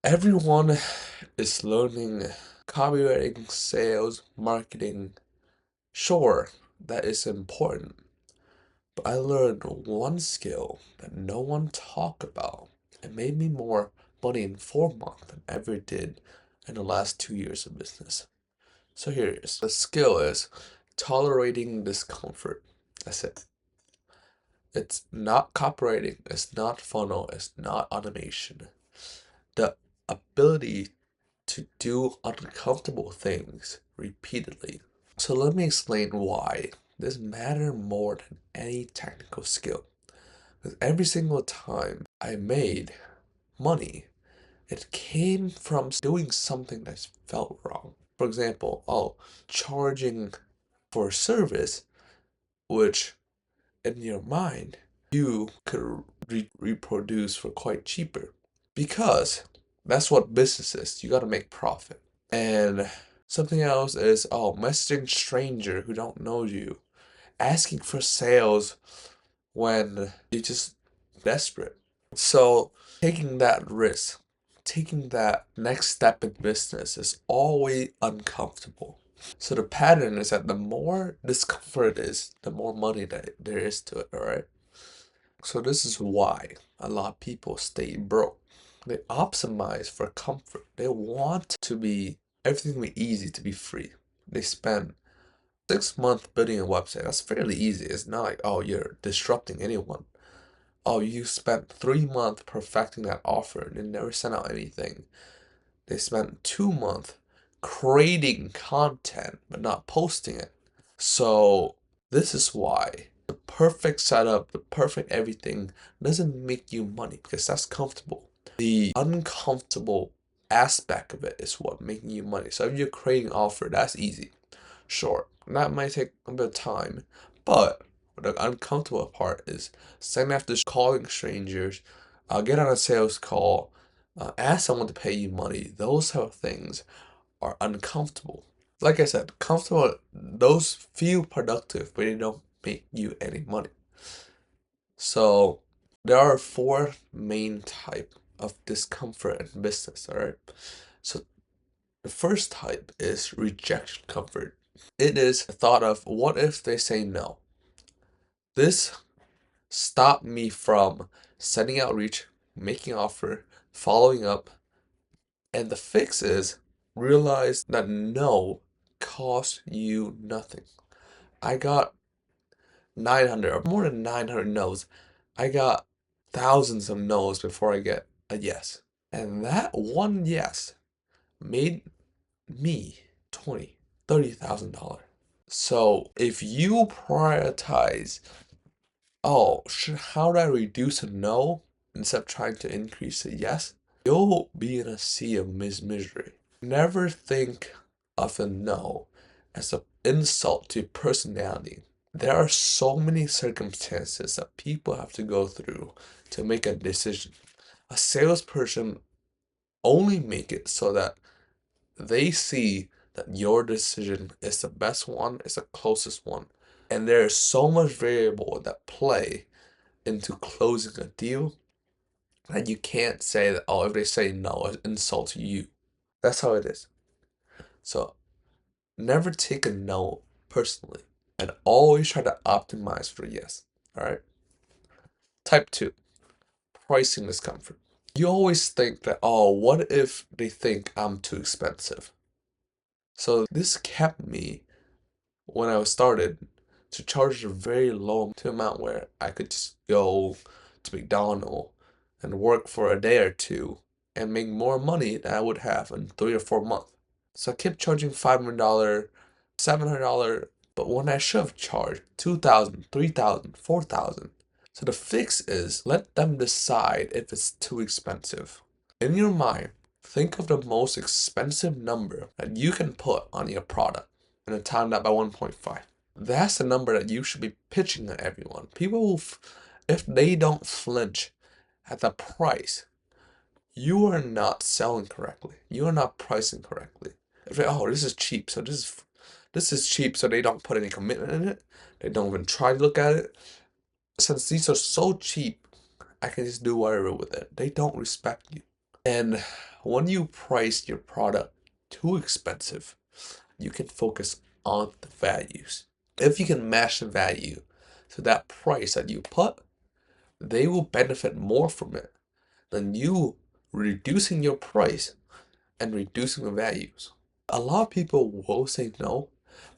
Everyone is learning copywriting, sales, marketing. Sure, that is important. But I learned one skill that no one talk about. It made me more money in 4 months than I ever did in the last 2 years of business. So here it is. The skill is tolerating discomfort. That's it. It's not copywriting, it's not funnel, it's not automation. The ability to do uncomfortable things repeatedly. So let me explain why this matters more than any technical skill. Because every single time I made money, it came from doing something that felt wrong. For example, charging for a service, which in your mind you could reproduce for quite cheaper. Because that's what business is. You got to make profit. And something else is, messaging stranger who don't know you, asking for sales when you're just desperate. So taking that risk, taking that next step in business is always uncomfortable. So the pattern is that the more discomfort it is, the more money that there is to it, alright? So this is why a lot of people stay broke. They optimize for comfort. They want to be everything to be easy, to be free. They spend 6 months building a website. That's fairly easy. It's not like, oh, you're disrupting anyone. Oh, you spent 3 months perfecting that offer and they never sent out anything. They spent 2 months creating content but not posting it. So this is why the perfect setup, the perfect everything doesn't make you money because that's comfortable. The uncomfortable aspect of it is what making you money. So if you're creating an offer, that's easy. Sure, that might take a bit of time, but the uncomfortable part is sitting after calling strangers, get on a sales call, ask someone to pay you money. Those type of things are uncomfortable. Like I said, comfortable, those feel productive, but they don't make you any money. So there are four main type of discomfort in business, all right? So the first type is rejection comfort. It is a thought of what if they say no? This stopped me from sending outreach, making offer, following up, and the fix is realize that no costs you nothing. I got 900 or more than 900 no's. I got thousands of no's before I get a yes. And that one yes made me 20, $30,000. So if you prioritize, how do I reduce a no instead of trying to increase a yes, you'll be in a sea of misery. Never think of a no as an insult to your personality. There are so many circumstances that people have to go through to make a decision. A salesperson only make it so that they see that your decision is the best one, is the closest one. And there is so much variable that play into closing a deal that you can't say that, if they say no, it insults you. That's how it is. So never take a no personally and always try to optimize for yes. All right. Type 2, pricing discomfort. You always think that, what if they think I'm too expensive? So this kept me, when I started, to charge a very low amount where I could just go to McDonald's and work for a day or two and make more money than I would have in 3 or 4 months. So I kept charging $500, $700, but when I should have charged 2,000, 3,000, 4,000. So the fix is let them decide if it's too expensive. In your mind, think of the most expensive number that you can put on your product and time that by 1.5. That's the number that you should be pitching to everyone. People will, if they don't flinch at the price, you are not selling correctly. You are not pricing correctly. If they, this is cheap, so this is cheap, so they don't put any commitment in it. They don't even try to look at it. Since these are so cheap, I can just do whatever with it. They don't respect you. And when you price your product too expensive, you can focus on the values. If you can match the value to that price that you put, they will benefit more from it than you reducing your price and reducing the values. A lot of people will say no,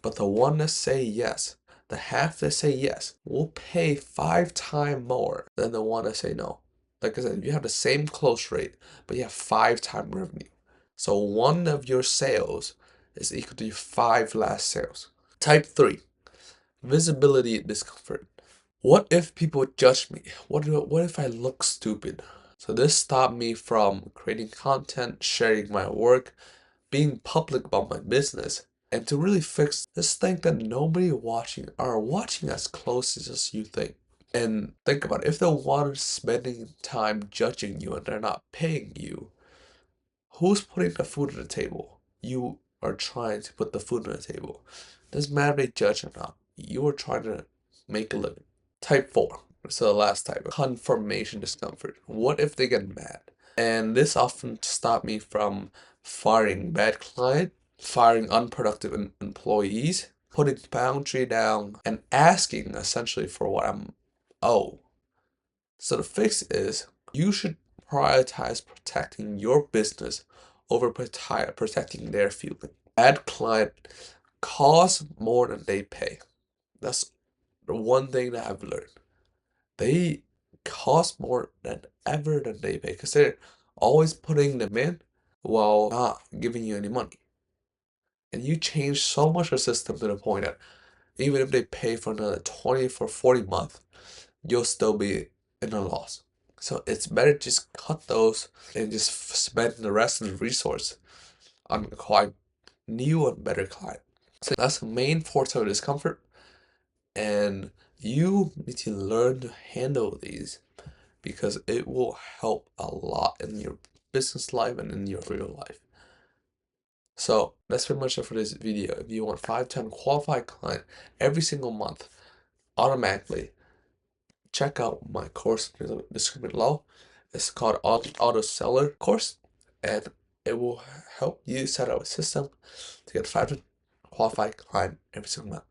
but the one that say yes, the half that say yes, will pay 5 times more than the one that say no. Like I said, you have the same close rate, but you have 5 times revenue. So one of your sales is equal to your 5 last sales. Type 3, visibility discomfort. What if people judge me? What if I look stupid? So this stopped me from creating content, sharing my work, being public about my business. And to really fix this, think that nobody watching are watching as close as you think. And think about it, if the one is spending time judging you and they're not paying you, who's putting the food on the table? You are trying to put the food on the table. Doesn't matter if they judge or not. You are trying to make a living. Type 4. So the last type, confirmation discomfort. What if they get mad? And this often stopped me from firing bad client, firing unproductive employees, putting boundary down, and asking essentially for what I'm owed. So the fix is you should prioritize protecting your business over protecting their feeling. Bad client costs more than they pay. That's the one thing that I've learned. They cost more than they pay because they're always putting them in while not giving you any money. And you change so much of the system to the point that even if they pay for another 20 for 40 months, you'll still be in a loss. So it's better just cut those and just spend the rest of the resource on acquiring new and better client. So that's the main force of discomfort, and you need to learn to handle these because it will help a lot in your business life and in your real life. So that's pretty much it for this video. If you want 5 to 10 qualified client every single month automatically, check out my course in the description below. It's called Auto Seller course, and it will help you set up a system to get 5 to qualified client every single month.